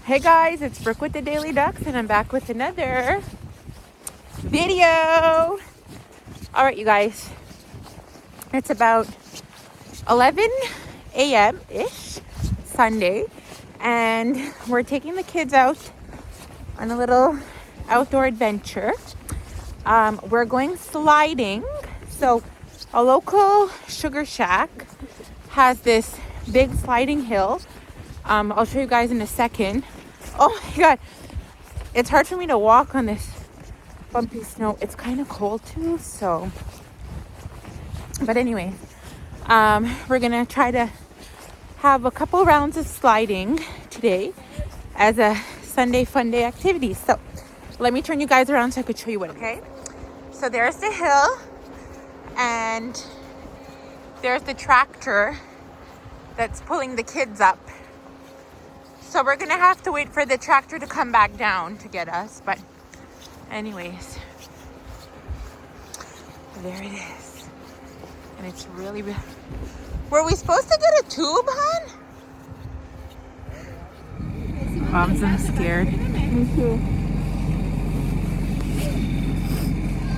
Hey guys, it's Brooke with the Daily Ducks, and I'm back with another video. All right, you guys, it's about 11 a.m. ish Sunday, and we're taking the kids out on a little outdoor adventure. We're going sliding. So a local sugar shack has this big sliding hill. I'll show you guys in a second. Oh my god, it's hard for me to walk on this bumpy snow. It's kind of cold too, so. But anyway, we're gonna try to have a couple rounds of sliding today as a Sunday fun day activity. So let me turn you guys around so I could show you what. Okay, so there's the hill, and there's the tractor that's pulling the kids up. So we're gonna have to wait for the tractor to come back down to get us. But anyways, there it is. And it's really, were we supposed to get a tube, hon? I'm scared. Me too.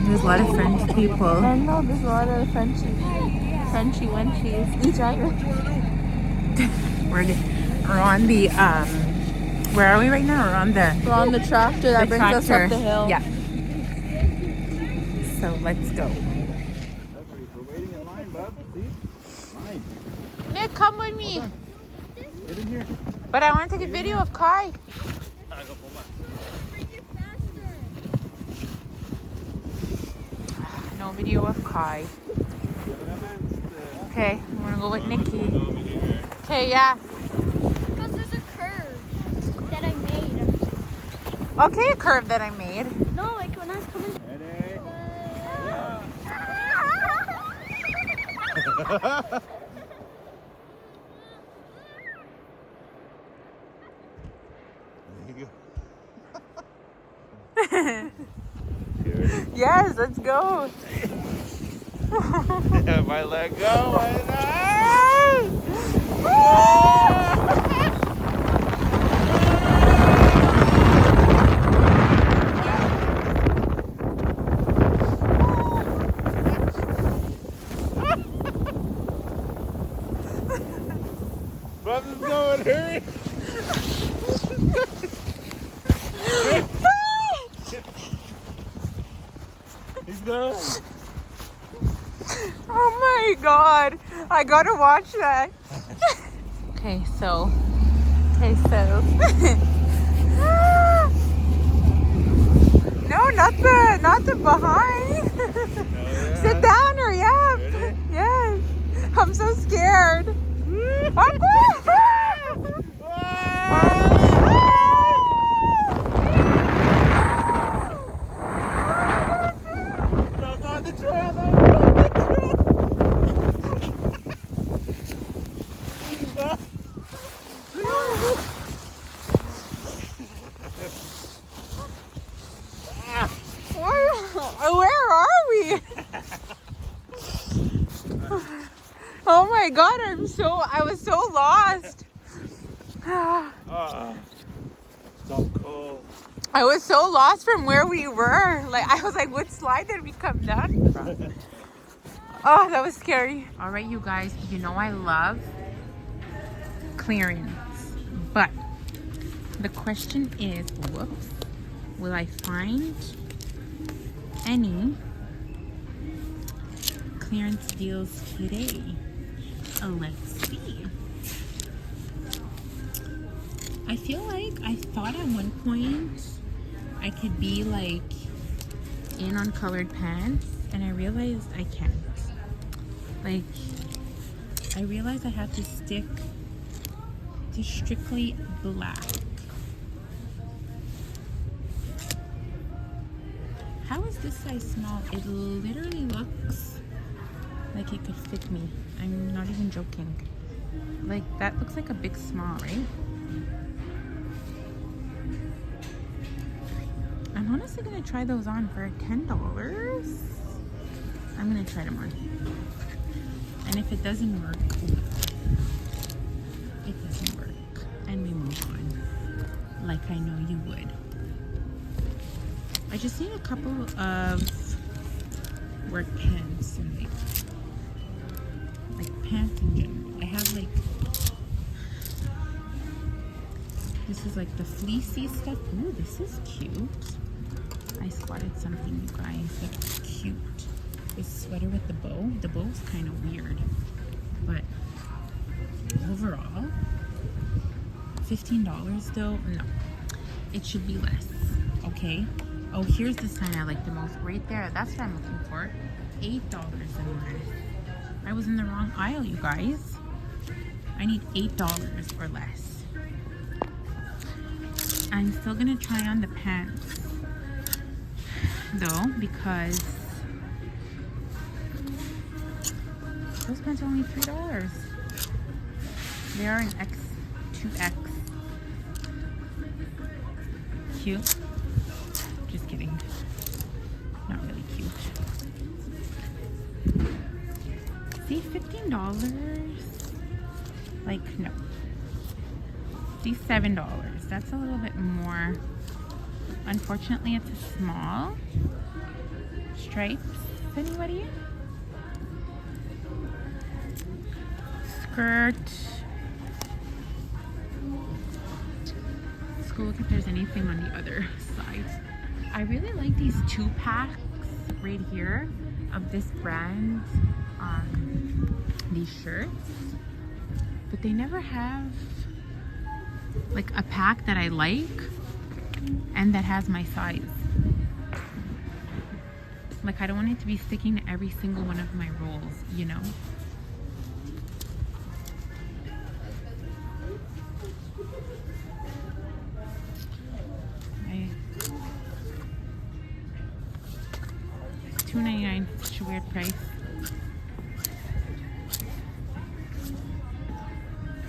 There's a lot of French people. I know, there's a lot of Frenchy wenchies. Each other. We're on the, where are we right now? We're on the tractor that brings us up the hill. Yeah. So let's go. We're waiting in line, bub. See? Line. Nick, come with me. Get in here. But I want to take a video of Kai. No video of Kai. Okay, I'm gonna go with Nikki. Okay, yeah. Because there's a curve that I made. Okay, a curve that I made. No, like when I was coming. There you go. Yes, let's go. If I let go, Bub's going, hurry! He's done. Oh my god, I gotta watch that. Okay, so. No, not the behind. Yeah. Sit down, hurry up. Ready? Yes. I'm so scared. That's on the trail, that's on the trail. Where are we? Oh my god, I was so lost. So cold. I was so lost from where we were. Like, I was like, what slide did we come down from? Oh, that was scary. All right, you guys, you know I love clearance, but the question is, whoops, will I find any clearance deals today? Let's see. I feel like I thought at one point I could be like in on colored pants, and I realized I can't. Like, I realized I have to stick to strictly black. How is this size small? It literally looks like it could fit me. I'm not even joking. Like, that looks like a big small, right? I'm honestly gonna try those on for $10. I'm gonna try them on. And if it doesn't work, it doesn't work. And we move on. like I know you would. I just need a couple of work pants and like pants in general. I have like, this is like the fleecy stuff. Ooh, this is cute. I spotted something, you guys, that's cute. This sweater with the bow. The bow's kind of weird, but overall, $15 though? No, it should be less, okay? Oh, here's the sign I like the most. Right there, that's what I'm looking for. $8 and less. I was in the wrong aisle, you guys. I need $8 or less. I'm still gonna try on the pants though, because those pants are only $3. They are an X, 2X. Cute. Just kidding. Not really cute. See, $15. Like, no. See, $7. That's a little bit more. Unfortunately, it's a small. Stripes, anybody? Skirt. Let's go look if there's anything on the other side. I really like these 2-packs right here of this brand. These shirts, but they never have like a pack that I like and that has my size. Like, I don't want it to be sticking to every single one of my rolls, you know? $2.99, such a weird price.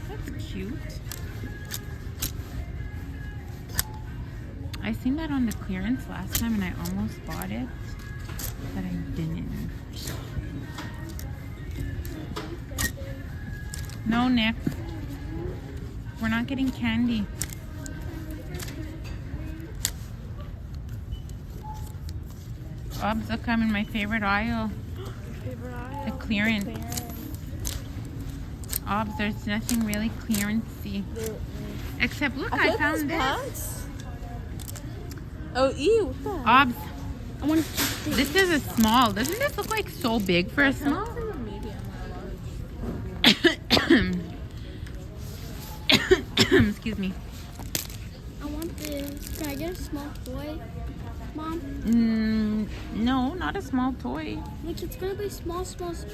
That's cute. I seen that on the clearance last time and I almost bought it, but I didn't. No, Nick. We're not getting candy. Obs, look, I'm in my favorite aisle. The clearance. Obs, there's nothing really clearancey. Except, look, I found this. Pants? Oh, ew. What the? Obs, I want to this is a small. Doesn't this look like so big for a small? Excuse me. I want this. Can I get a small toy, Mom? No, not a small toy. Like, it's gonna be small stuff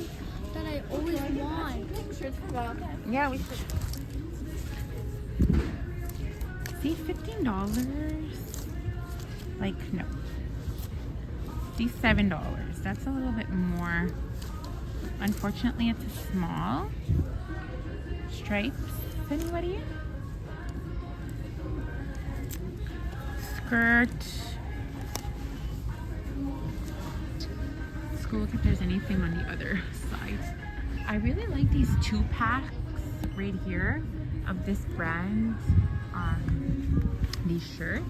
that I always want. Yeah, we should. See, $15. Like, no. See, $7. That's a little bit more. Unfortunately, it's a small. Stripes, anybody? Skirt. Let's go look if there's anything on the other side. I really like these 2-packs right here of this brand. These shirts,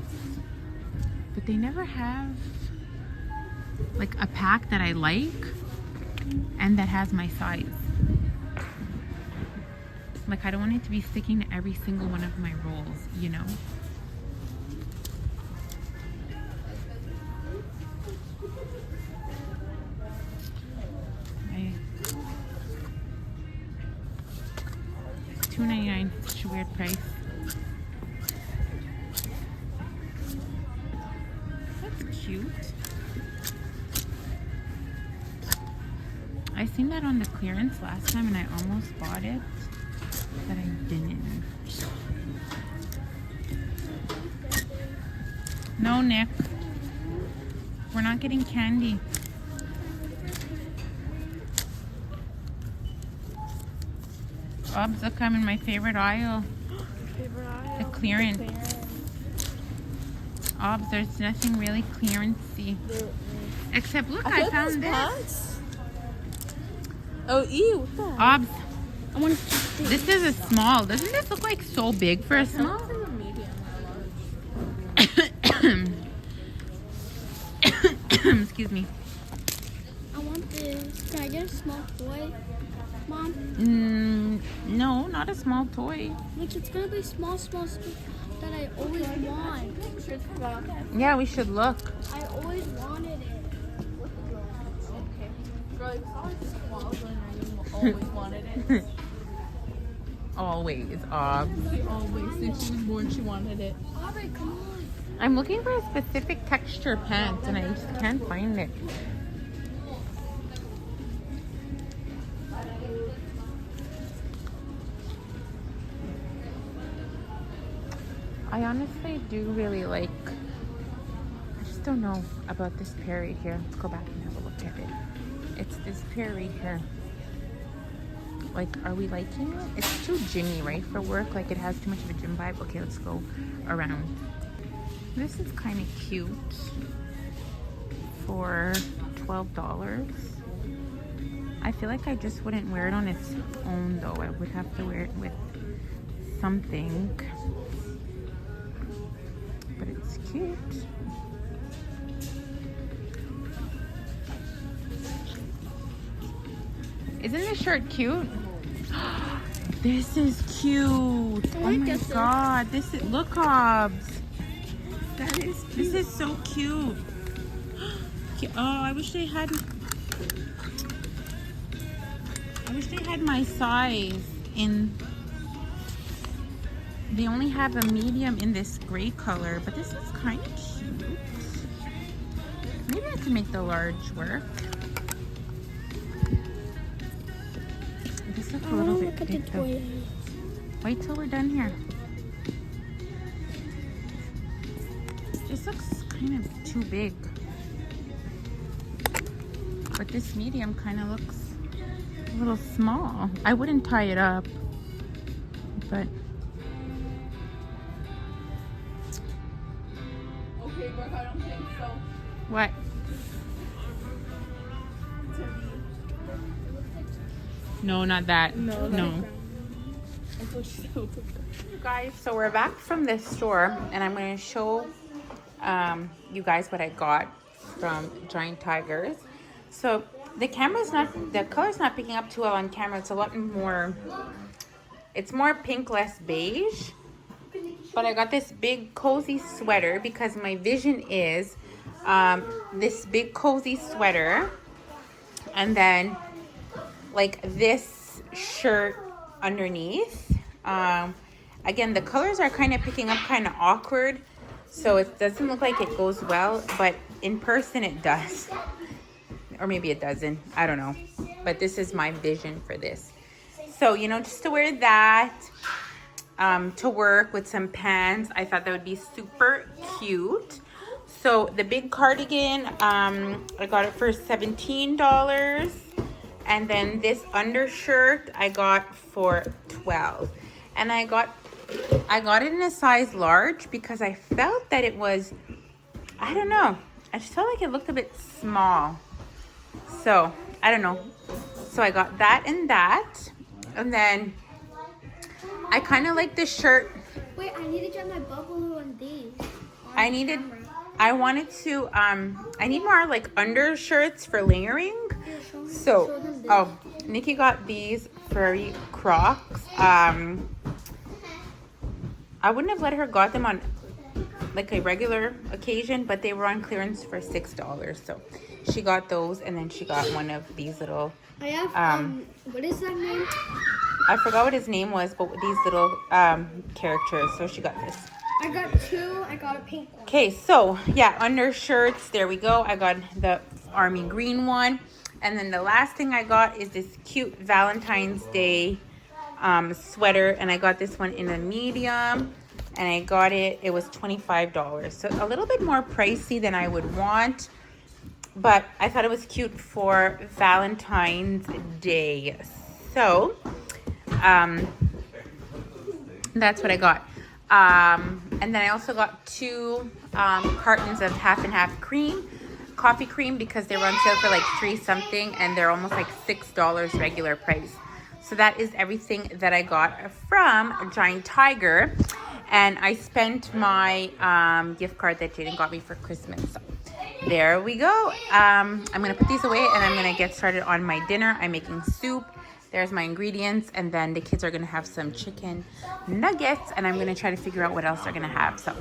but they never have like a pack that I like and that has my size. Like, I don't want it to be sticking to every single one of my rolls, you know? $2.99, such a weird price. That's cute. I seen that on the clearance last time and I almost bought it, but I didn't. No, Nick. We're not getting candy. Obs, look, I'm in my favorite aisle. The clearance. Obs, there's nothing really clearancey. Except, look, I found this. Pants? Oh, ew. What the? Obs, I want to this is a small. Doesn't this look like so big for a small? Excuse me. I want this. Can I get a small toy, Mom? No, not a small toy. Like, it's gonna be small that I always want. Yeah, we should look. I always wanted it. Girl, it's always small when I always wanted it. Always. Always. Since she was born, she wanted it. Aubrey, come on. I'm looking for a specific texture pants and I just can't find it. I honestly do really like, I just don't know about this pair right here. Let's go back and have a look at it. It's this pair right here. Like, are we liking it? It's too gymmy, right, for work? Like, it has too much of a gym vibe. Okay, let's go around. This is kind of cute for $12. I feel like I just wouldn't wear it on its own, though. I would have to wear it with something. But it's cute. Isn't this shirt cute? This is cute. Oh my god. This is, look, Hobbs. That is cute. This is so cute. Oh, I wish they had my size in. They only have a medium in this gray color, but this is kind of cute. Maybe I can make the large work. This looks a little bit big though. Wait till we're done here. This looks kind of too big. But this medium kind of looks a little small. I wouldn't tie it up, but Okay, Brooke, I don't think so. what? No, not that. No. Guys, so we're back from the store and I'm going to show you guys what I got from Giant Tigers. So the color's not picking up too well on camera. It's a lot more, it's more pink, less beige. But I got this big cozy sweater because my vision is this big cozy sweater and then like this shirt underneath. Again, the colors are kind of picking up kind of awkward, so it doesn't look like it goes well, but in person it does. Or maybe it doesn't, I don't know. But this is my vision for this. So, you know, just to wear that to work with some pants, I thought that would be super cute. So the big cardigan, I got it for $17. And then this undershirt I got for $12. And I got it in a size large because I felt that it was, I don't know, I just felt like it looked a bit small. So, I don't know. So I got that and that. And then I kind of like this shirt. Wait, I need to get my bubble on these. I need more like undershirts for layering. So, oh, Nikki got these furry Crocs. I wouldn't have let her got them on like a regular occasion, but they were on clearance for $6. So she got those, and then she got one of these little. I have what is that name? I forgot what his name was, but these little characters. So she got this. I got two. I got a pink one. Okay, so yeah, undershirts. There we go. I got the army green one. And then the last thing I got is this cute Valentine's Day sweater. And I got this one in a medium. And I got it, it was $25. So a little bit more pricey than I would want. But I thought it was cute for Valentine's Day. So, that's what I got. And then I also got two cartons of half and half coffee cream, because they were on sale for like $3 something and they're almost like $6 regular price. So that is everything that I got from Giant Tiger, and I spent my gift card that Jaden got me for Christmas. So there we go. I'm gonna put these away and I'm gonna get started on my dinner. I'm making soup. There's my ingredients, and then the kids are gonna have some chicken nuggets, and I'm gonna try to figure out what else they're gonna have. So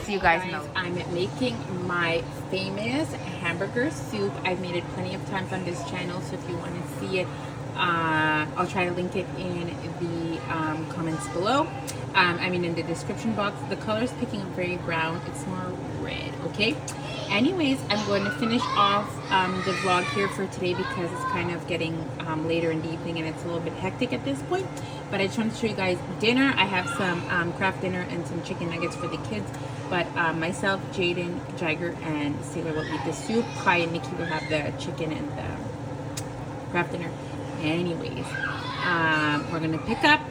see you guys in a... I'm making my famous hamburger soup. I've made it plenty of times on this channel, so if you want to see it, I'll try to link it in the comments below. In the description box. The color is picking up very brown. It's more red, okay? Anyways, I'm going to finish off the vlog here for today because it's kind of getting later in the evening and it's a little bit hectic at this point. But I just wanted to show you guys dinner. I have some craft dinner and some chicken nuggets for the kids. But myself, Jaden, Jagger, and Sailor will eat the soup. Kai and Nikki will have the chicken and the craft dinner. Anyways, we're going to pick up,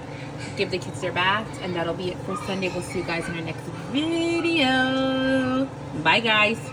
give the kids their baths, and that'll be it for Sunday. We'll see you guys in our next video. Bye, guys.